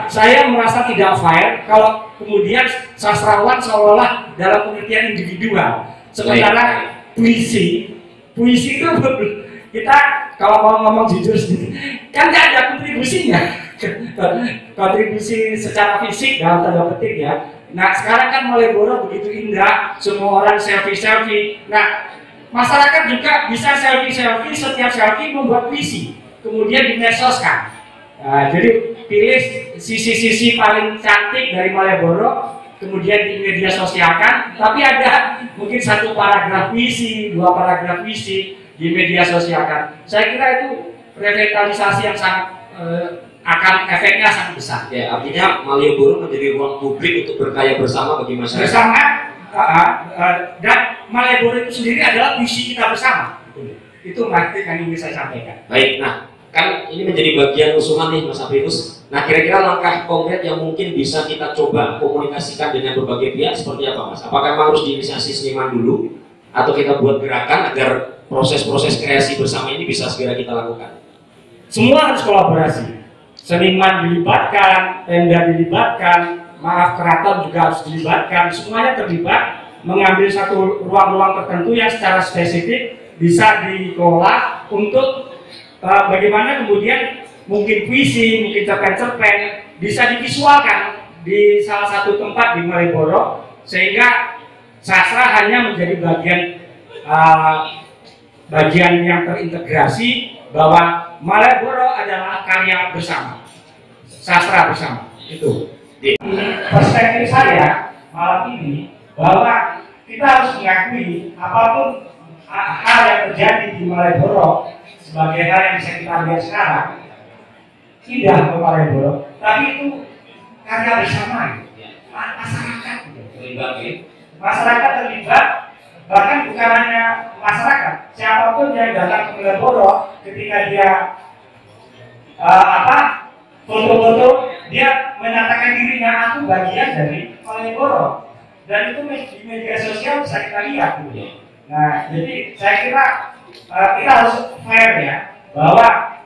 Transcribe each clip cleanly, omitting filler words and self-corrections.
saya merasa tidak fair kalau kemudian sastrawan seolah-olah dalam pengertian individual, sementara puisi itu kita kalau mau ngomong jujur sedikit kan tidak ada kontribusinya. Kontribusi secara fisik dalam tanda petik ya. Nah sekarang kan Malioboro begitu indah, semua orang selfie. Nah masyarakat juga bisa selfie, setiap selfie membuat puisi, kemudian dimesoskan. Nah, jadi pilih sisi-sisi paling cantik dari Malioboro, kemudian di media sosialkan, tapi ada mungkin 1 paragraf puisi, 2 paragraf puisi di media sosialkan. Saya kira itu revitalisasi yang sangat akan efeknya sangat besar. Ya, artinya Malioboro menjadi ruang publik untuk berkarya bersama bagi masyarakat. Bersama, dan Malioboro itu sendiri adalah visi kita bersama. Itu yang ingin saya sampaikan. Baik, nah kan ini menjadi bagian usungan nih Mas Afrikus. Nah kira-kira langkah konkret yang mungkin bisa kita coba komunikasikan dengan berbagai pihak seperti apa Mas? Apakah memang harus diinisiasi seniman dulu? Atau kita buat gerakan agar proses-proses kreasi bersama ini bisa segera kita lakukan? Semua harus kolaborasi. Seniman dilibatkan, Pemda dilibatkan, keraton juga harus dilibatkan. Semuanya terlibat mengambil satu ruang-ruang tertentu yang secara spesifik bisa dikelola untuk bagaimana kemudian mungkin puisi, mungkin cerpen-cerpen bisa divisualkan di salah satu tempat di Malioboro, sehingga sastra hanya menjadi bagian yang terintegrasi bahwa Malioboro adalah karya bersama, sastra bersama. Itu perspektif saya malam ini, bahwa kita harus mengakui apapun hal yang terjadi di Malioboro sebagai hal yang bisa kita lihat sekarang, indah ke Malioboro, tapi itu karya bersama masyarakat terlibat, masyarakat terlibat, bahkan bukan hanya masyarakat, siapapun yang datang ke Malioboro ketika dia foto-foto, dia menyatakan dirinya aku bagian dari Malioboro, dan itu di media sosial bisa kita lihat. Nah, jadi saya kira kita harus fair ya, bahwa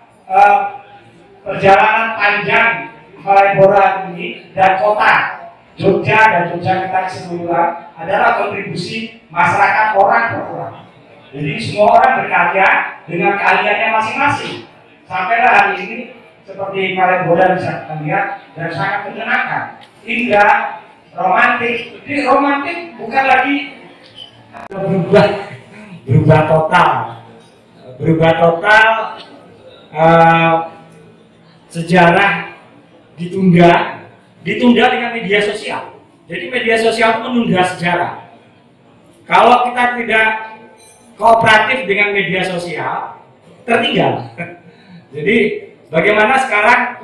perjalanan panjang Malioboro ini dan kota Jogja dan Yogyakarta keseluruhan adalah kontribusi masyarakat orang per orang. Jadi semua orang berkarya dengan keahliannya masing-masing. Sampailah hari ini seperti Malioboro bisa kita lihat dan sangat menyenangkan, indah, romantis. Jadi romantis bukan lagi berubah total, sejarah ditunda dengan media sosial. Jadi media sosial itu menunda sejarah. Kalau kita tidak kooperatif dengan media sosial, tertinggal. Jadi bagaimana sekarang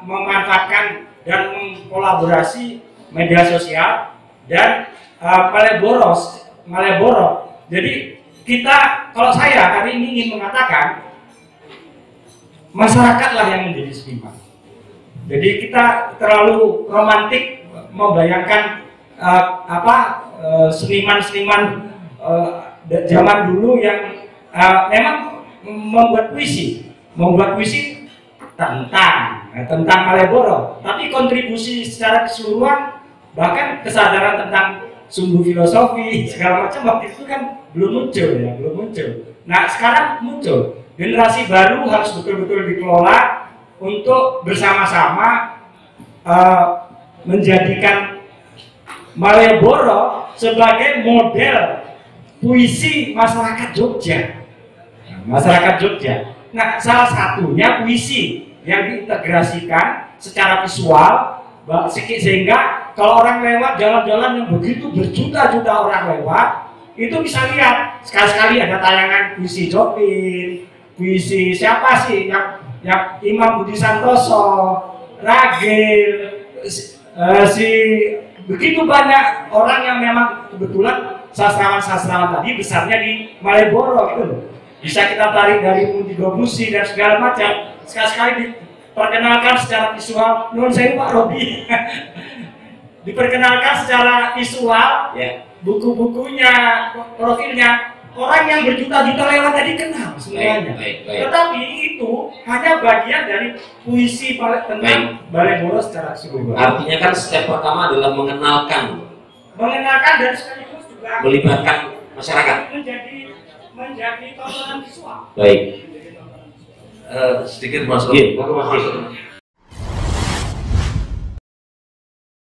memanfaatkan dan mengkolaborasi media sosial dan Malioboro. Jadi kita, kalau saya hari ini ingin mengatakan, masyarakatlah yang menjadi seniman. Jadi kita terlalu romantik membayangkan seniman-seniman zaman dulu yang memang membuat puisi tentang Malioboro, tapi kontribusi secara keseluruhan, bahkan kesadaran tentang sumbu filosofi segala macam waktu itu kan belum muncul. Nah sekarang muncul, generasi baru harus betul-betul dikelola untuk bersama-sama menjadikan Malioboro sebagai model puisi masyarakat Jogja. Nah, salah satunya puisi yang diintegrasikan secara visual, sehingga kalau orang lewat jalan-jalan yang begitu berjuta-juta orang lewat, itu bisa lihat sekali-sekali ada tayangan puisi Jopin, puisi siapa sih yang Imam Budi Santoso, Ragil, begitu banyak orang yang memang kebetulan sastrawan-sastrawan tadi besarnya di Malioboro gitu loh. Bisa kita tarik dari Muntigo Musi dan segala macam, sekali-sekali diperkenalkan secara visual. Nuhun sewu Pak Robi. Diperkenalkan secara visual, buku-bukunya, profilnya, orang yang berjuta-juta lewat tadi kenal semuanya. Baik. Tetapi itu hanya bagian dari puisi tentang Balai Boro secara keseluruhan. Artinya kan step pertama adalah mengenalkan Dan sekaligus juga melibatkan masyarakat. menjadi tontonan visual. Baik. Sedikit Mas. Iya, Mas.